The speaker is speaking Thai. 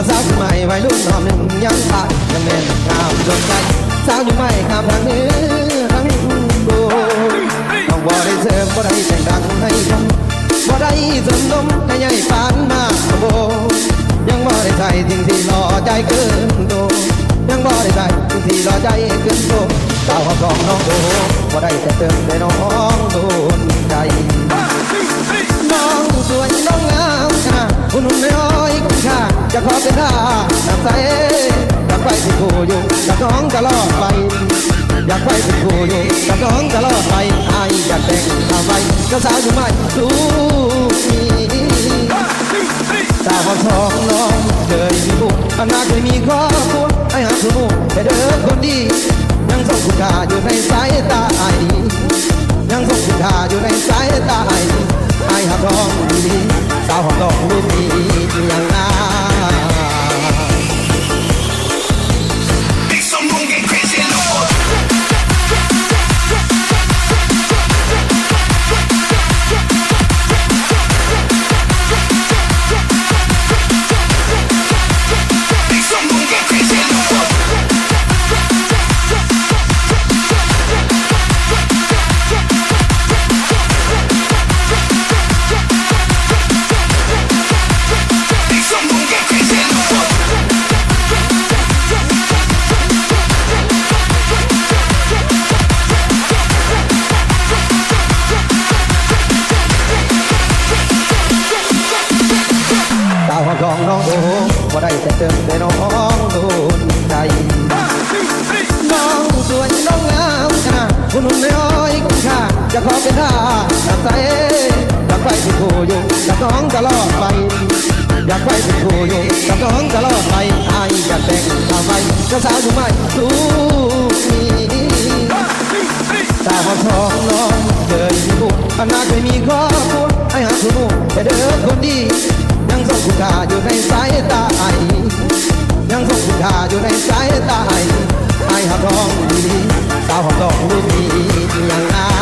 ว่าสาวใหม่วัยรุ่นหอมหนึ่งยังผ่านยังแม่นงามจนใจสาวอยู่ใหม่ข้ามทางนี้ทั้งดูต้องบ่ได้เสริมบ่ได้แต่งดังให้ผมบ่ได้เสริมนมให้ใหญ่ปานหน้าโบยังบ่ได้ใจทิ้งที่รอใจเกินโดยังบ่ได้ใจทิ้งที่รอใจเกินโดสาวของน้องโบบ่ได้แต่เติมแต่น้องโดนใจน้องสวยน้องงามค่ะหุ่นน้อยคุณค่าจะขอเป็นท่าน้ำใจอยากไปเป็นคู่อยู่กับน้องตลอดไปอยากไปเป็นคู่อยู่กับน้องตลอดไปไอ้อยากแต่งทำไปก็สาวอยู่ไม่รู้สาวทองน้องเคยมีบุญอนาเคยมีครอบครัวไอ้หาคือมู่แต่เด้อคนดียังส่งคุณค่าอยู่ในสายตาไอ้ยังส่งคุณค่าอยู่ในสายตาไอ้หาทองดีสาวทองรูปดีอย่างน่าของน้องโบบ่ได้แต่เติมแต่น้องโดนใจน้องสวยน้องงามขนาดหุ่นน้อยคุณค่าจะขอเป็นท่าตัดใจอยากไปเป็นคู่อยู่กับน้องตลอดไปอยากไปเป็นคู่อยู่กับน้องตลอดไปไอ้อยากแต่งทำไปก็สาวอยู่ไม่รู้สาวทองน้องเคยมีบุญอนาเคยมีครอบครัวไอ้หาคือมู่แต่เด้อคนดียังส่งคุณค่าอยู่ในสายตาไอยังส่งคุณค่าอยู่ในสายตาไอหาทองดีสาวหอมทองรูปดีอย่างน่า